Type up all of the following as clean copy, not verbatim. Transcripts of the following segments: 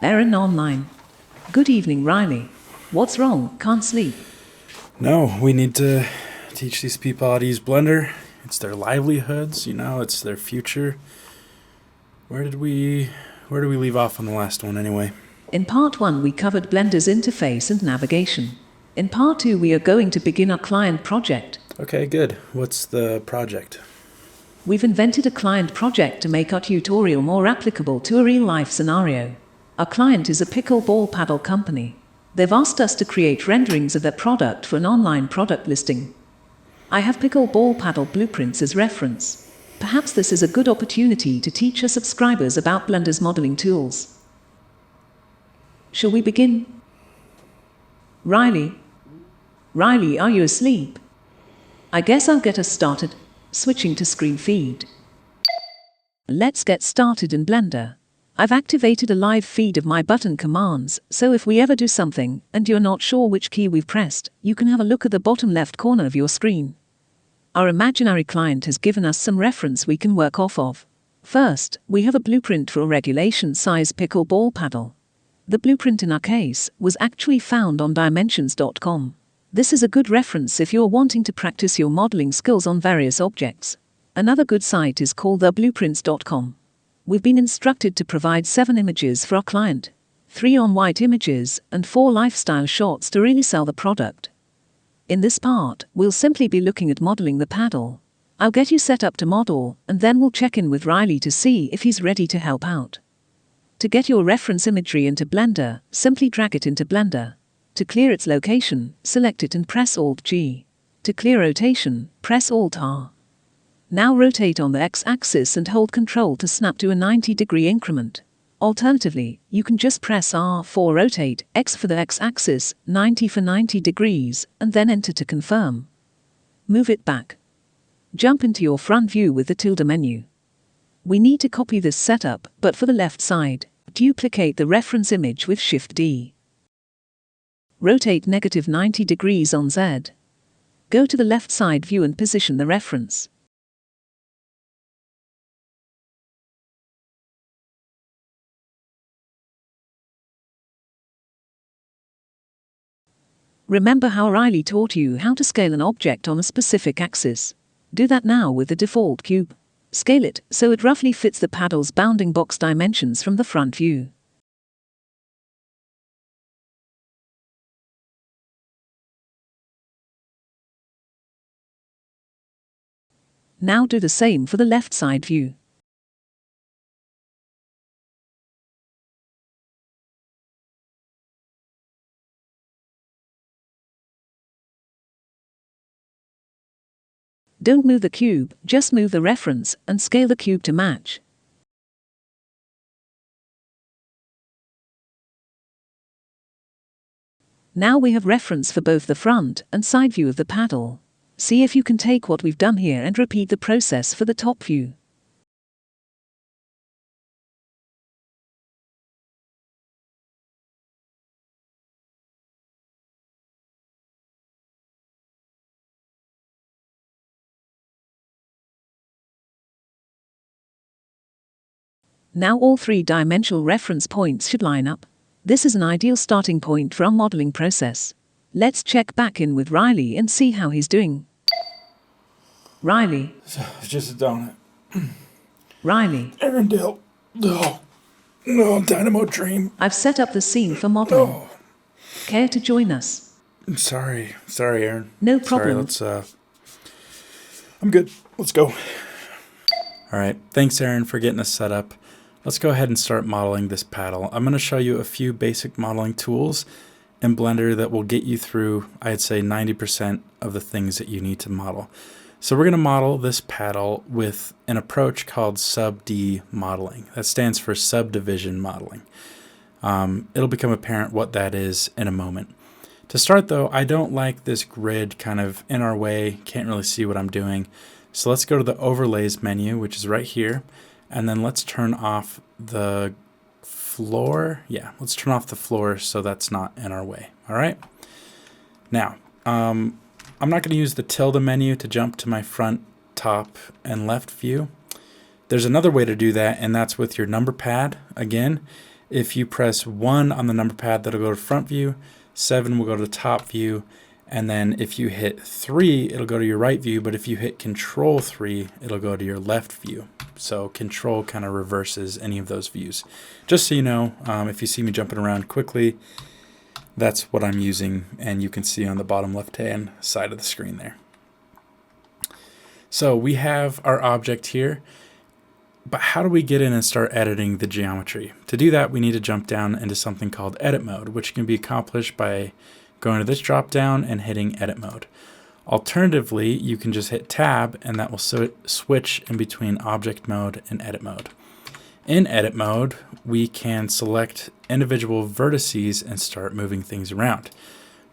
Erin online. Good evening, Riley. What's wrong? Can't sleep. No, we need to teach these people how to use Blender. It's their livelihoods, it's their future. Where did we leave off on the last one anyway? In part 1, we covered Blender's interface and navigation. In part 2, we are going to begin our client project. Okay, good. What's the project? We've invented a client project to make our tutorial more applicable to a real-life scenario. Our client is a pickleball paddle company. They've asked us to create renderings of their product for an online product listing. I have pickleball paddle blueprints as reference. Perhaps this is a good opportunity to teach our subscribers about Blender's modeling tools. Shall we begin? Riley? Riley, are you asleep? I guess I'll get us started. Switching to screen feed. Let's get started in Blender. I've activated a live feed of my button commands, so if we ever do something, and you're not sure which key we've pressed, you can have a look at the bottom left corner of your screen. Our imaginary client has given us some reference we can work off of. First, we have a blueprint for a regulation size pickleball paddle. The blueprint in our case was actually found on dimensions.com. This is a good reference if you're wanting to practice your modeling skills on various objects. Another good site is called theblueprints.com. We've been instructed to provide 7 images for our client, 3 on-white images and 4 lifestyle shots to really sell the product. In this part, we'll simply be looking at modeling the paddle. I'll get you set up to model, and then we'll check in with Riley to see if he's ready to help out. To get your reference imagery into Blender, simply drag it into Blender. To clear its location, select it and press Alt-G. To clear rotation, press Alt-R. Now rotate on the X-axis and hold Ctrl to snap to a 90-degree increment. Alternatively, you can just press R for rotate, X for the X-axis, 90 for 90 degrees, and then Enter to confirm. Move it back. Jump into your front view with the tilde menu. We need to copy this setup, but for the left side, duplicate the reference image with Shift-D. Rotate -90 degrees on Z. Go to the left side view and position the reference. Remember how Riley taught you how to scale an object on a specific axis. Do that now with the default cube. Scale it so it roughly fits the paddle's bounding box dimensions from the front view. Now do the same for the left side view. Don't move the cube, just move the reference and scale the cube to match. Now we have reference for both the front and side view of the paddle. See if you can take what we've done here and repeat the process for the top view. Now all 3-dimensional reference points should line up. This is an ideal starting point for our modeling process. Let's check back in with Riley and see how he's doing. Riley. It's just a donut. Riley. Arendelle. No, Dynamo Dream. I've set up the scene for modeling. Oh. Care to join us? Sorry, Aaron. No problem. Sorry, I'm good. Let's go. All right, thanks, Aaron, for getting us set up. Let's go ahead and start modeling this paddle. I'm going to show you a few basic modeling tools in Blender that will get you through, I'd say, 90% of the things that you need to model. So we're going to model this paddle with an approach called sub-D modeling. That stands for subdivision modeling. It'll become apparent what that is in a moment. To start though, I don't like this grid kind of in our way, can't really see what I'm doing. So let's go to the overlays menu, which is right here, and then let's turn off the floor. Yeah, let's turn off the floor so that's not in our way. All right. Now, I'm not going to use the tilde menu to jump to my front, top, and left view. There's another way to do that, and that's with your number pad again, If you press 1 on the number pad, that'll go to front view, 7 will go to top view, and then if you hit 3, it'll go to your right view, but if you hit Control 3, it'll go to your left view. So Control kind of reverses any of those views. Just so you know, if you see me jumping around quickly, that's what I'm using, and you can see on the bottom left-hand side of the screen there. So we have our object here, but how do we get in and start editing the geometry? To do that, we need to jump down into something called Edit Mode, which can be accomplished by going to this drop down and hitting Edit Mode. Alternatively, you can just hit Tab, and that will switch in between Object Mode and Edit Mode. In Edit Mode, we can select individual vertices and start moving things around.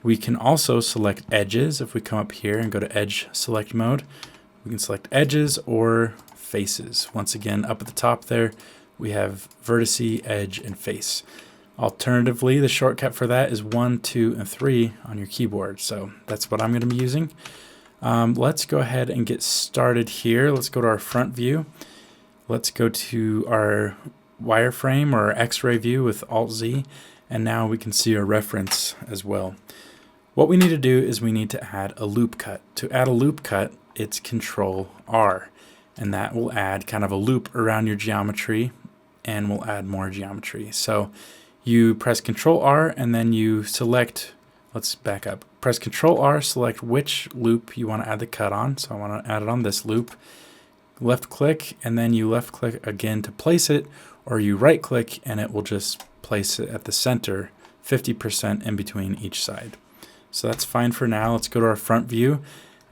We can also select edges. If we come up here and go to Edge Select Mode, we can select edges or faces. Once again, up at the top there, we have vertice, edge, and face. Alternatively, the shortcut for that is 1, 2, and 3 on your keyboard. So that's what I'm going to be using. Let's go ahead and get started here. Let's go to our front view. Let's go to our wireframe or X-ray view with Alt-Z, and now we can see our reference as well. What we need to do is we need to add a loop cut. To add a loop cut, it's Control-R, and that will add kind of a loop around your geometry, and we'll add more geometry. So you press Control-R, and then you select, let's back up, press Control-R, select which loop you want to add the cut on. So I want to add it on this loop. Left click, and then you left click again to place it, or you right click and it will just place it at the center, 50% in between each side. So that's fine for now. Let's go to our front view,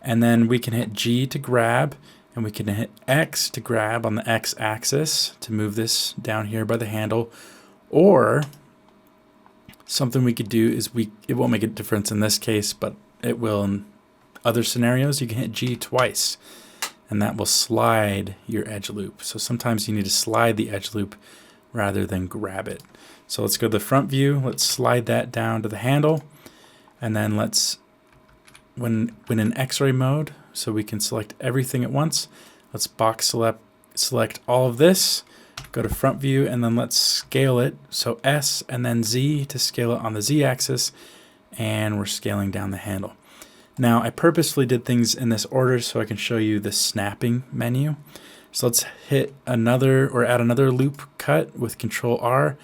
and then we can hit G to grab, and we can hit X to grab on the X axis to move this down here by the handle. Or something we could do is it won't make a difference in this case, but it will in other scenarios. You can hit G twice, and that will slide your edge loop. So sometimes you need to slide the edge loop rather than grab it. So let's go to the front view. Let's slide that down to the handle, and then let's, when in X-ray mode, so we can select everything at once, let's box select all of this, go to front view, and then let's scale it. So S and then Z to scale it on the Z axis, and we're scaling down the handle. Now, I purposefully did things in this order so I can show you the snapping menu. So let's hit another, or add another loop cut with Control-R.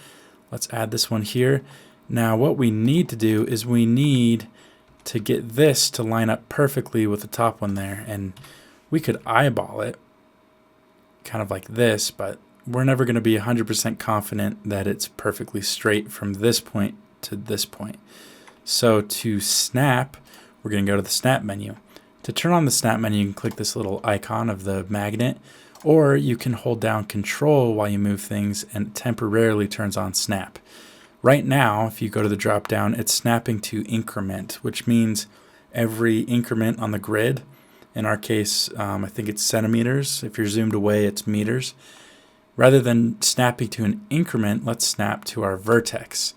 Let's add this one here. Now, what we need to do is we need to get this to line up perfectly with the top one there. And we could eyeball it, kind of like this, but we're never going to be 100% confident that it's perfectly straight from this point to this point. So to snap, we're going to go to the snap menu. To turn on the snap menu, you can click this little icon of the magnet, or you can hold down Control while you move things and it temporarily turns on snap. Right now, if you go to the drop down, it's snapping to increment, which means every increment on the grid, in our case, I think it's centimeters. If you're zoomed away, it's meters. Rather than snapping to an increment, let's snap to our vertex.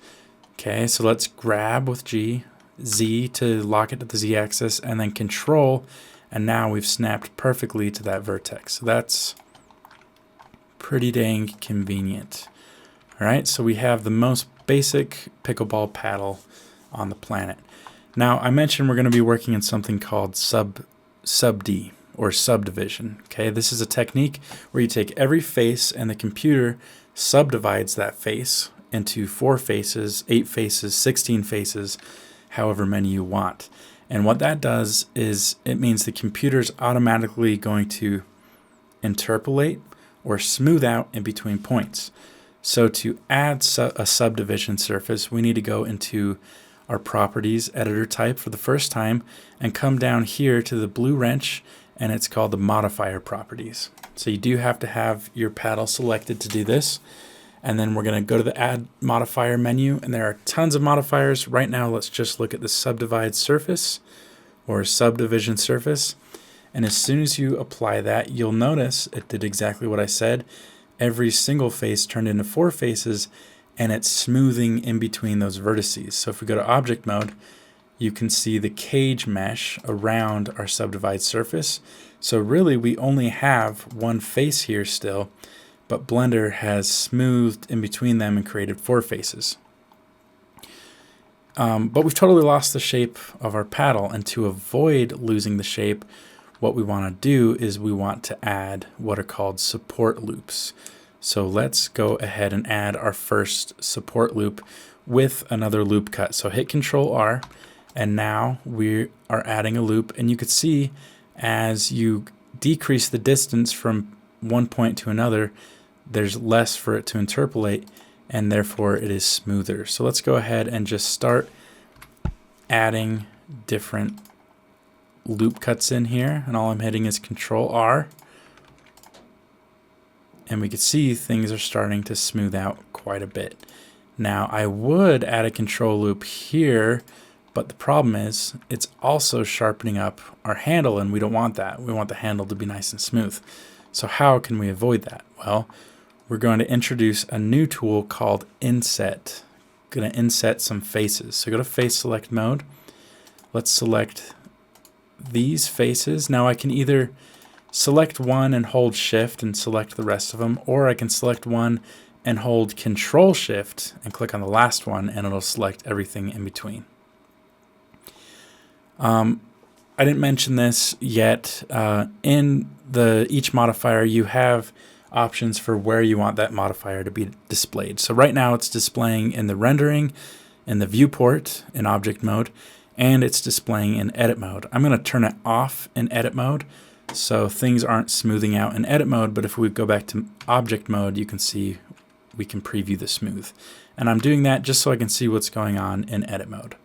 Okay, so let's grab with G, Z to lock it to the Z axis, and then Control, and now we've snapped perfectly to that vertex. So that's pretty dang convenient. All right, so we have the most basic pickleball paddle on the planet. Now, I mentioned we're going to be working in something called sub-D, or subdivision. Okay, this is a technique where you take every face and the computer subdivides that face into 4 faces, 8 faces, 16 faces, however many you want. And what that does is it means the computer's automatically going to interpolate or smooth out in between points. So to add a subdivision surface, we need to go into our properties editor type for the first time and come down here to the blue wrench, and it's called the modifier properties. So you do have to have your paddle selected to do this. And then we're going to go to the add modifier menu, and there are tons of modifiers. Right now, let's just look at the subdivide surface or subdivision surface. And as soon as you apply that, you'll notice it did exactly what I said. Every single face turned into 4 faces, and it's smoothing in between those vertices. So if we go to object mode, you can see the cage mesh around our subdivide surface. So really, we only have one face here still, but Blender has smoothed in between them and created 4 faces. But we've totally lost the shape of our paddle, and to avoid losing the shape, what we want to do is we want to add what are called support loops. So let's go ahead and add our first support loop with another loop cut. So hit Control R, and now we are adding a loop, and you could see as you decrease the distance from one point to another, there's less for it to interpolate, and therefore it is smoother. So let's go ahead and just start adding different loop cuts in here, and all I'm hitting is Control R, and we can see things are starting to smooth out quite a bit. Now I would add a control loop here, but the problem is it's also sharpening up our handle, and we don't want that. We want the handle to be nice and smooth. So how can we avoid that? Well, we're going to introduce a new tool called inset. Going to inset some faces. So go to face select mode. Let's select these faces. Now I can either select one and hold shift and select the rest of them, or I can select one and hold Control Shift and click on the last one, and it'll select everything in between. I didn't mention this yet. In each modifier, you have options for where you want that modifier to be displayed. So right now it's displaying in the rendering, in the viewport, in object mode, and it's displaying in edit mode. I'm going to turn it off in edit mode so things aren't smoothing out in edit mode, but if we go back to object mode, you can see we can preview the smooth. And I'm doing that just so I can see what's going on in edit mode.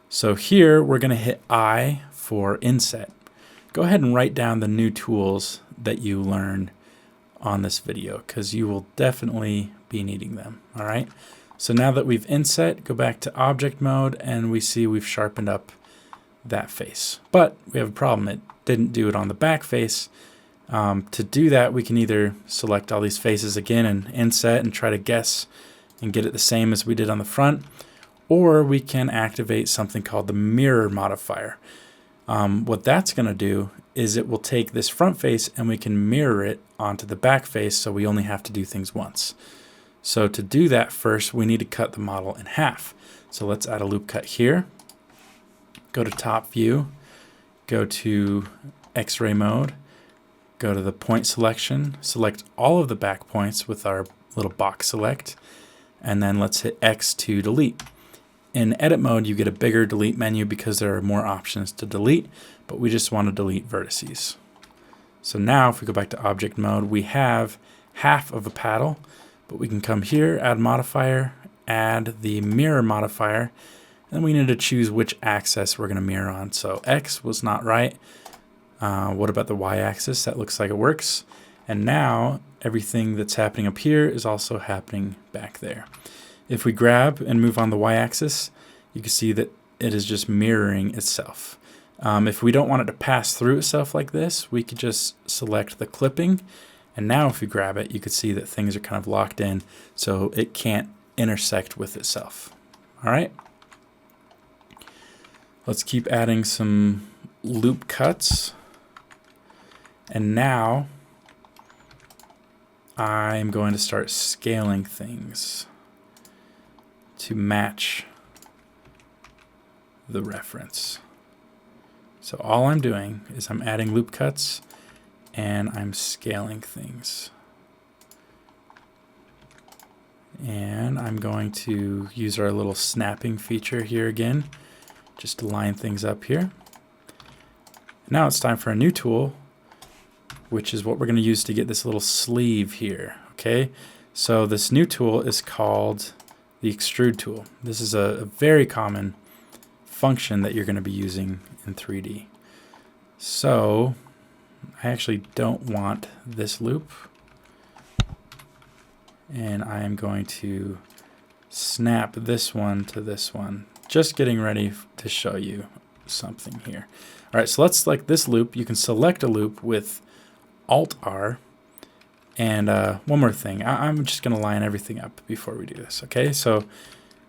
So here we're going to hit I for inset. Go ahead and write down the new tools that you learned on this video, because you will definitely be needing them. All right. So now that we've inset, go back to object mode, and we see we've sharpened up that face. But we have a problem. It didn't do it on the back face. To do that, we can either select all these faces again and inset and try to guess and get it the same as we did on the front, or we can activate something called the mirror modifier. What that's going to do is it will take this front face and we can mirror it onto the back face, so we only have to do things once. So to do that, first we need to cut the model in half. So let's add a loop cut here. Go to top view, go to X-ray mode, go to the point selection, select all of the back points with our little box select, and then let's hit X to delete. In edit mode, you get a bigger delete menu because there are more options to delete, but we just want to delete vertices. So now if we go back to object mode, we have half of a paddle, but we can come here, add modifier, add the mirror modifier, and we need to choose which axis we're going to mirror on. So X was not right. What about the Y-axis? That looks like it works. And now everything that's happening up here is also happening back there. If we grab and move on the Y-axis, you can see that it is just mirroring itself. If we don't want it to pass through itself like this, we could just select the clipping. And now if we grab it, you can see that things are kind of locked in, so it can't intersect with itself. All right. Let's keep adding some loop cuts. And now I'm going to start scaling things to match the reference. So all I'm doing is I'm adding loop cuts and I'm scaling things. And I'm going to use our little snapping feature here again, just to line things up here. Now it's time for a new tool, which is what we're going to use to get this little sleeve here. Okay, so this new tool is called the extrude tool. This is a very common function that you're going to be using in 3D. So I actually don't want this loop, and I am going to snap this one to this one. Just getting ready to show you something here. All right, so let's select this loop. You can select a loop with Alt-R. And one more thing, I'm just going to line everything up before we do this. Okay, so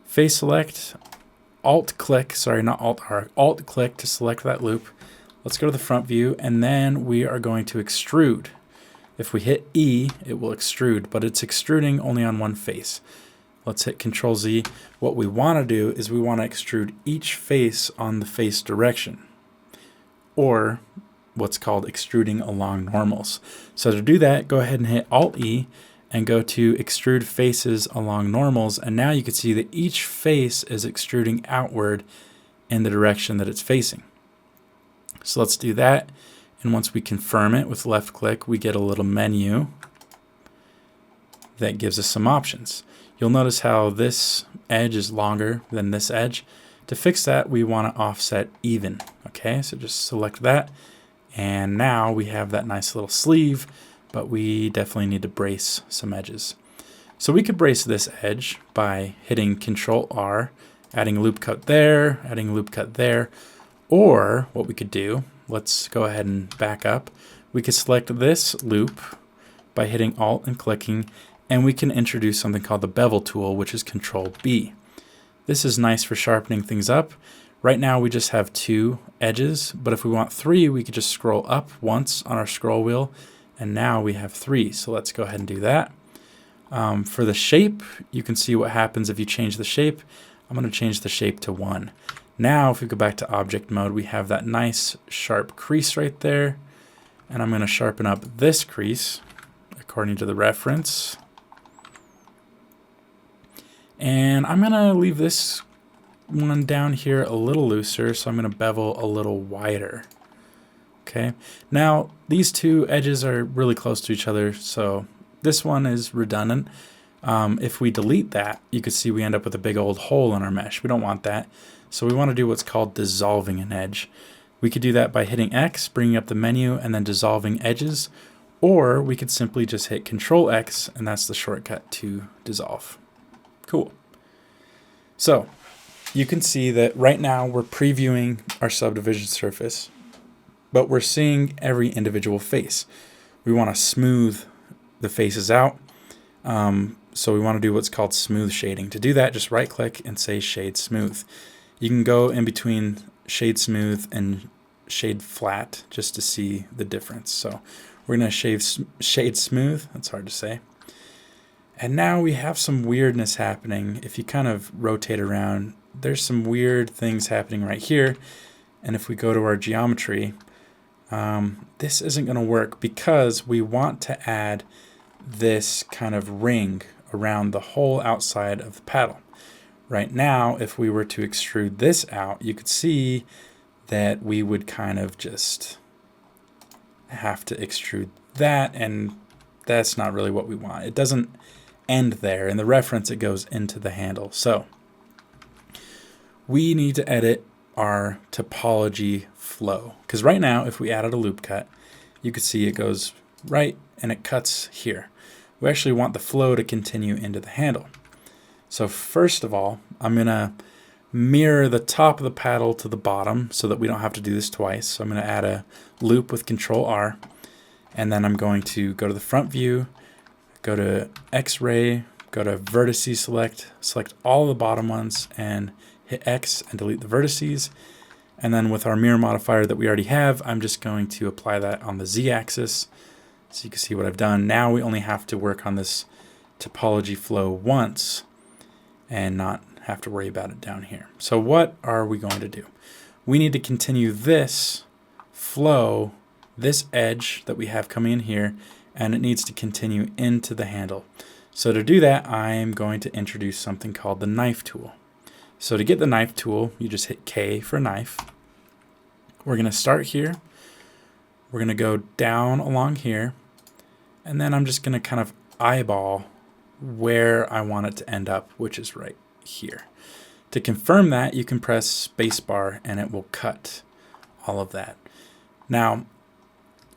face select, Alt-click, sorry, not Alt-R, Alt-click to select that loop. Let's go to the front view, and then we are going to extrude. If we hit E, it will extrude, but it's extruding only on one face. Let's hit Control Z. What we want to do is we want to extrude each face on the face direction, or what's called extruding along normals. So to do that, go ahead and hit Alt E and go to extrude faces along normals, and now you can see that each face is extruding outward in the direction that it's facing. So let's do that, and once we confirm it with left click, we get a little menu that gives us some options. You'll notice how this edge is longer than this edge. To fix that, we want to offset even. Okay, so just select that, and now we have that nice little sleeve, but we definitely need to brace some edges. So we could brace this edge by hitting Control R, adding a loop cut there, adding a loop cut there, or what we could do, let's go ahead and back up. We could select this loop by hitting Alt and clicking, and we can introduce something called the bevel tool, which is Control B. This is nice for sharpening things up. Right now we just have 2 edges, but if we want 3, we could just scroll up once on our scroll wheel, and now we have 3. So let's go ahead and do that. For the shape, you can see what happens if you change the shape. I'm going to change the shape to 1. Now if we go back to object mode, we have that nice sharp crease right there, and I'm going to sharpen up this crease according to the reference. And I'm going to leave this one down here a little looser, so I'm going to bevel a little wider. Okay, now these 2 edges are really close to each other, so this one is redundant. If we delete that, you can see we end up with a big old hole in our mesh. We don't want that, so we want to do what's called dissolving an edge. We could do that by hitting X, bringing up the menu, and then dissolving edges, or we could simply just hit Control X, and that's the shortcut to dissolve. Cool. So you can see that right now we're previewing our subdivision surface, but we're seeing every individual face. We want to smooth the faces out, so we want to do what's called smooth shading. To do that, just right click and say shade smooth. You can go in between shade smooth and shade flat just to see the difference. So we're going to shade smooth, that's hard to say. And now we have some weirdness happening. If you kind of rotate around, there's some weird things happening right here. And if we go to our geometry, this isn't going to work because we want to add this kind of ring around the whole outside of the paddle. Right now, if we were to extrude this out, you could see that we would kind of just have to extrude that, and that's not really what we want. It doesn't end there. In the reference, it goes into the handle. So we need to edit our topology flow, because right now if we added a loop cut, you could see it goes right and it cuts here. We actually want the flow to continue into the handle. So first of all, I'm going to mirror the top of the paddle to the bottom so that we don't have to do this twice. So I'm going to add a loop with Control R, and then I'm going to go to the front view, go to X-ray, go to vertices select all the bottom ones, and hit X and delete the vertices. And then with our mirror modifier that we already have, I'm just going to apply that on the Z-axis. So you can see what I've done. Now we only have to work on this topology flow once and not have to worry about it down here. So what are we going to do? We need to continue this flow, this edge that we have coming in here, and it needs to continue into the handle. So to do that, I'm going to introduce something called the knife tool. So to get the knife tool, you just hit K for knife. We're going to start here. We're going to go down along here, and then I'm just going to kind of eyeball where I want it to end up, which is right here. To confirm that, you can press spacebar and it will cut all of that. Now,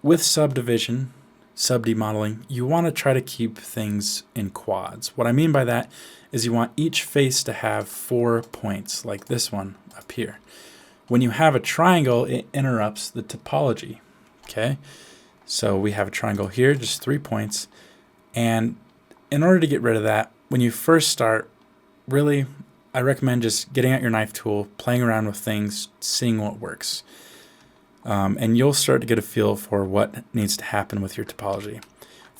with subdivision, sub-D modeling, you want to try to keep things in quads. What I mean by that is you want each face to have 4 points, like this one up here. When you have a triangle, it interrupts the topology. Okay, so we have a triangle here, just 3 points, and in order to get rid of that, when you first start, really, I recommend just getting out your knife tool, playing around with things, seeing what works. And you'll start to get a feel for what needs to happen with your topology.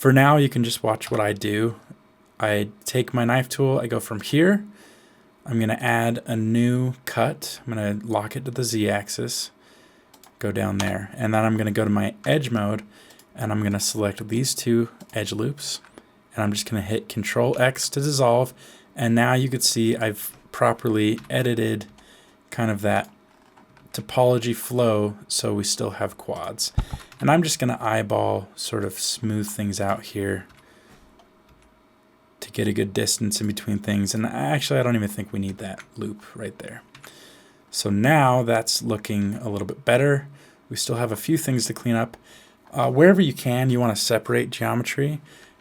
For now, you can just watch what I do. I take my knife tool, I go from here, I'm going to add a new cut. I'm going to lock it to the Z-axis, go down there, and then I'm going to go to my edge mode, and I'm going to select these two edge loops, and I'm just going to hit Control X to dissolve, and now you can see I've properly edited kind of that topology flow so we still have quads. And I'm just going to eyeball, sort of smooth things out here to get a good distance in between things. And actually, I don't even think we need that loop right there. So now that's looking a little bit better. We still have a few things to clean up. Wherever you can, you want to separate geometry.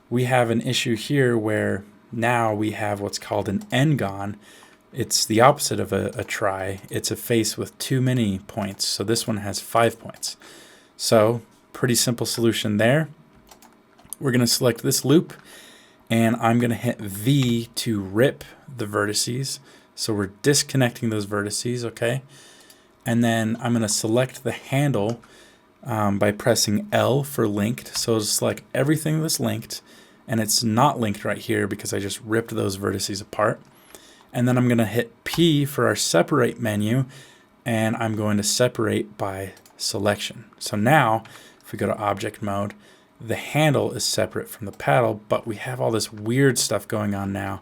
We have an issue here where now we have what's called an n-gon. It's the opposite of a try. It's a face with too many points. So this one has 5 points. So pretty simple solution there. We're going to select this loop, and I'm going to hit V to rip the vertices. So we're disconnecting those vertices, okay? And then I'm going to select the handle by pressing L for linked. So it'll select everything that's linked, and it's not linked right here because I just ripped those vertices apart. And then I'm going to hit P for our separate menu, and I'm going to separate by selection. So now, if we go to object mode, the handle is separate from the paddle, but we have all this weird stuff going on now.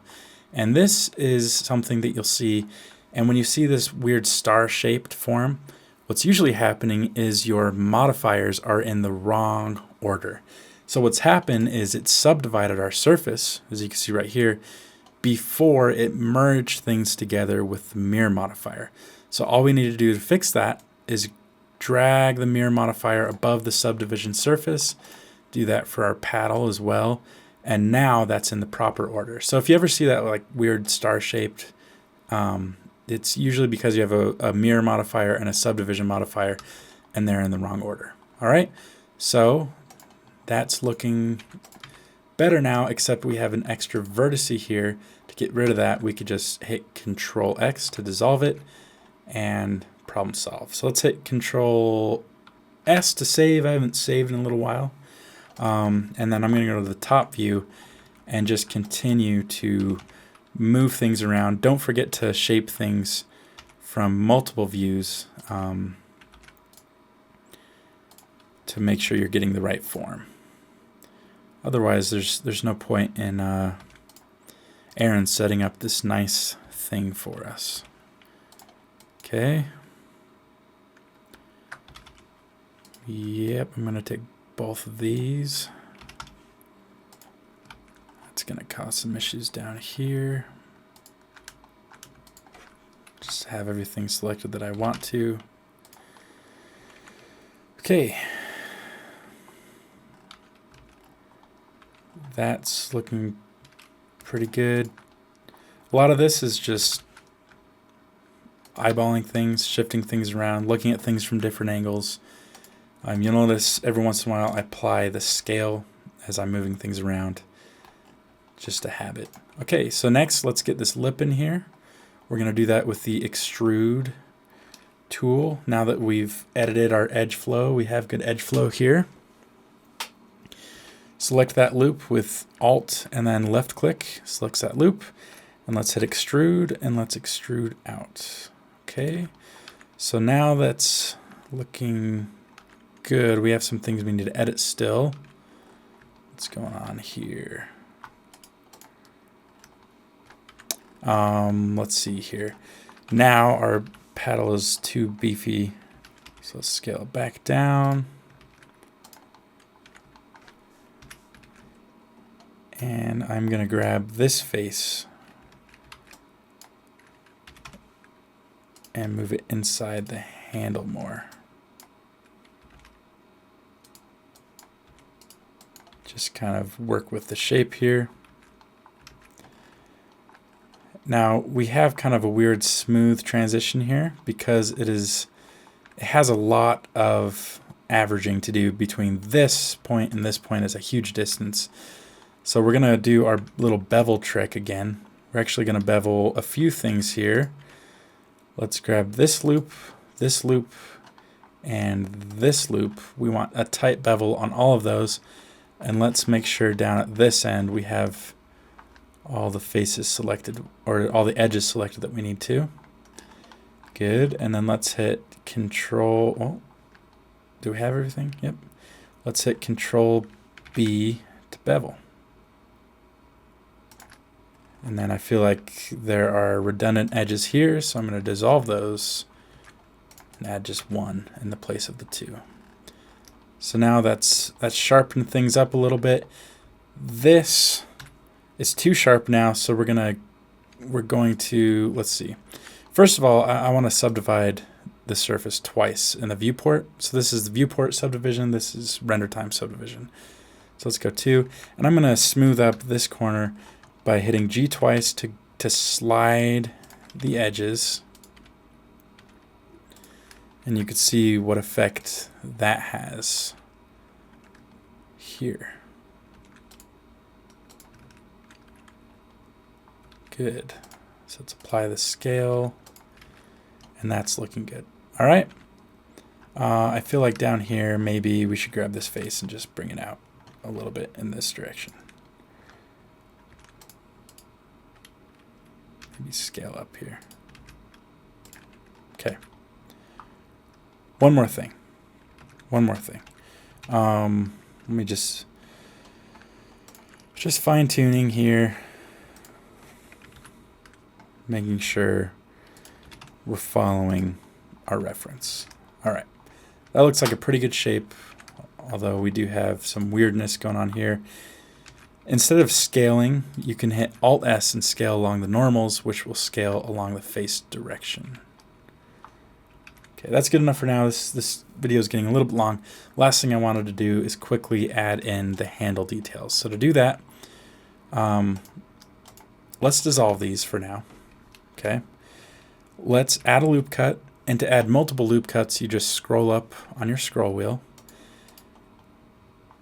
And this is something that you'll see, and when you see this weird star-shaped form, what's usually happening is your modifiers are in the wrong order. So what's happened is it subdivided our surface, as you can see right here, before it merged things together with the mirror modifier. So all we need to do to fix that is drag the mirror modifier above the subdivision surface, do that for our paddle as well, and now that's in the proper order. So if you ever see that like weird star-shaped, it's usually because you have a mirror modifier and a subdivision modifier, and they're in the wrong order. All right, so that's looking better now, except we have an extra vertice here. To get rid of that, we could just hit Control X to dissolve it, and problem solved. So let's hit Control S to save. I haven't saved in a little while. And then I'm going to go to the top view and just continue to move things around. Don't forget to shape things from multiple views to make sure you're getting the right form. Otherwise, there's no point in Aaron setting up this nice thing for us. Okay. Yep, I'm going to take both of these. That's going to cause some issues down here. Just have everything selected that I want to. Okay. That's looking pretty good. A lot of this is just eyeballing things, shifting things around, looking at things from different angles. You'll notice every once in a while I apply the scale as I'm moving things around. Just a habit. Okay, so next let's get this lip in here. We're going to do that with the extrude tool. Now that we've edited our edge flow, we have good edge flow here. Select that loop with Alt and then left click, selects that loop, and let's hit extrude and let's extrude out. Okay, so now that's looking good. We have some things we need to edit still. What's going on here? Let's see here. Now our paddle is too beefy, so let's scale it back down. And I'm going to grab this face and move it inside the handle more. Just kind of work with the shape here. Now we have kind of a weird smooth transition here because it has a lot of averaging to do between this point and this point is a huge distance. So we're going to do our little bevel trick again. We're actually going to bevel a few things here. Let's grab this loop, and this loop. We want a tight bevel on all of those. And let's make sure down at this end we have all the faces selected, or all the edges selected that we need to. Good. And then let's hit Control. Oh, do we have everything? Yep. Let's hit Control B to bevel. And then I feel like there are redundant edges here, so I'm going to dissolve those and add just one in the place of the two. So now that's sharpened things up a little bit. This is too sharp now, so we're going to let's see. First of all, I want to subdivide the surface twice in the viewport. So this is the viewport subdivision. This is render time subdivision. So let's go 2, and I'm going to smooth up this corner by hitting G twice to slide the edges. And you can see what effect that has here. Good. So let's apply the scale, and that's looking good. All right. I feel like down here maybe we should grab this face and just bring it out a little bit in this direction. Maybe scale up here. Okay. One more thing. Let me just fine tuning here, making sure we're following our reference. All right, that looks like a pretty good shape, although we do have some weirdness going on here. Instead of scaling, you can hit Alt-S and scale along the normals, which will scale along the face direction. Okay, that's good enough for now. This video is getting a little bit long. Last thing I wanted to do is quickly add in the handle details. So to do that, let's dissolve these for now. Okay, let's add a loop cut, and to add multiple loop cuts, you just scroll up on your scroll wheel.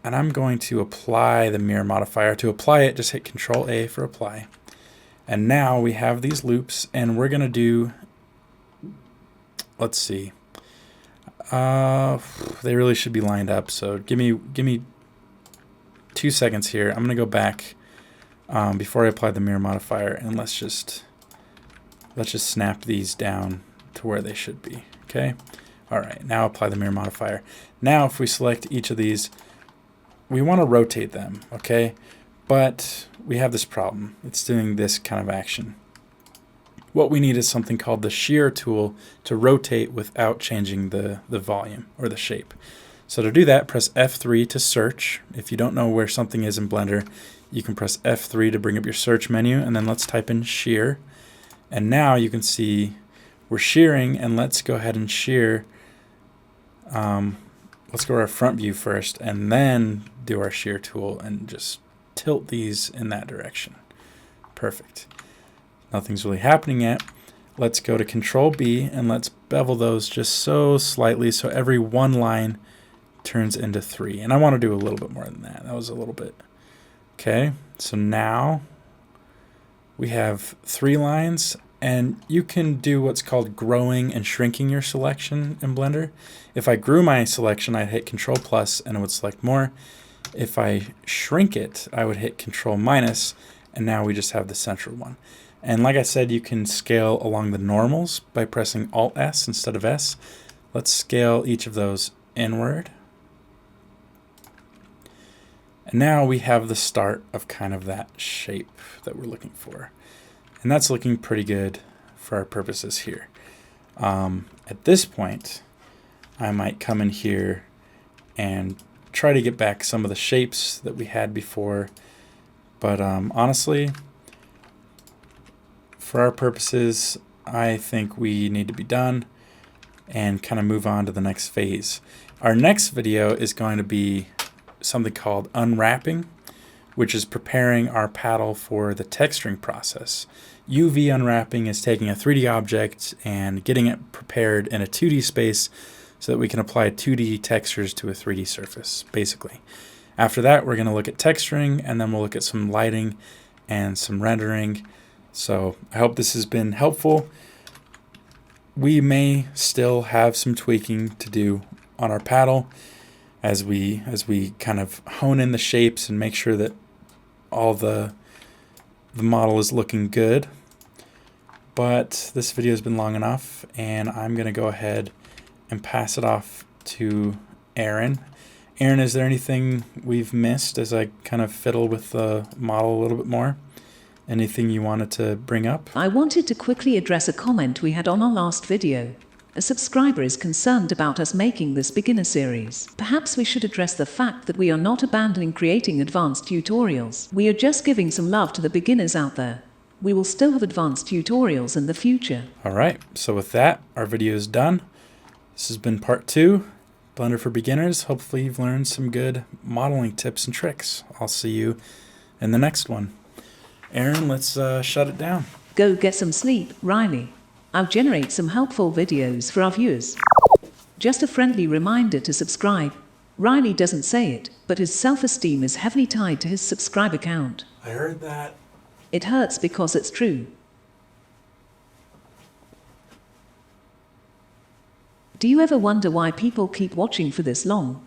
And I'm going to apply the mirror modifier. To apply it, just hit Control A for apply. And now we have these loops, and we're going to do, let's see. They really should be lined up. So give me 2 seconds here. I'm going to go back before I apply the mirror modifier, and let's just snap these down to where they should be. Okay. All right. Now apply the mirror modifier. Now, if we select each of these, we want to rotate them. Okay. But we have this problem. It's doing this kind of action. What we need is something called the shear tool to rotate without changing the volume or the shape. So to do that, press F3 to search. If you don't know where something is in Blender, you can press F3 to bring up your search menu, and then let's type in shear. And now you can see we're shearing, and let's go ahead and shear. Let's go to our front view first, and then do our shear tool and just tilt these in that direction. Perfect. Nothing's really happening yet. Let's go to Control B and let's bevel those just so slightly so every one line turns into 3. And I want to do a little bit more than that. That was a little bit. Okay, so now we have 3 lines, and you can do what's called growing and shrinking your selection in Blender. If I grew my selection, I'd hit Control plus and it would select more. If I shrink it, I would hit Control minus, and now we just have the central one. And like I said, you can scale along the normals by pressing Alt-S instead of S. Let's scale each of those inward. And now we have the start of kind of that shape that we're looking for. And that's looking pretty good for our purposes here. At this point, I might come in here and try to get back some of the shapes that we had before. But honestly, for our purposes, I think we need to be done and kind of move on to the next phase. Our next video is going to be something called unwrapping, which is preparing our paddle for the texturing process. UV unwrapping is taking a 3D object and getting it prepared in a 2D space so that we can apply 2D textures to a 3D surface, basically. After that, we're going to look at texturing, and then we'll look at some lighting and some rendering. So I hope this has been helpful. We may still have some tweaking to do on our paddle, as we kind of hone in the shapes and make sure that all the model is looking good. But this video has been long enough, and I'm going to go ahead and pass it off to Aaron. Aaron, is there anything we've missed as I kind of fiddle with the model a little bit more? Anything you wanted to bring up? I wanted to quickly address a comment we had on our last video. A subscriber is concerned about us making this beginner series. Perhaps we should address the fact that we are not abandoning creating advanced tutorials. We are just giving some love to the beginners out there. We will still have advanced tutorials in the future. Alright, so with that, our video is done. This has been part 2, Blender for Beginners. Hopefully you've learned some good modeling tips and tricks. I'll see you in the next one. Aaron, let's shut it down. Go get some sleep, Riley. I'll generate some helpful videos for our viewers. Just a friendly reminder to subscribe. Riley doesn't say it, but his self-esteem is heavily tied to his subscriber count. I heard that. It hurts because it's true. Do you ever wonder why people keep watching for this long?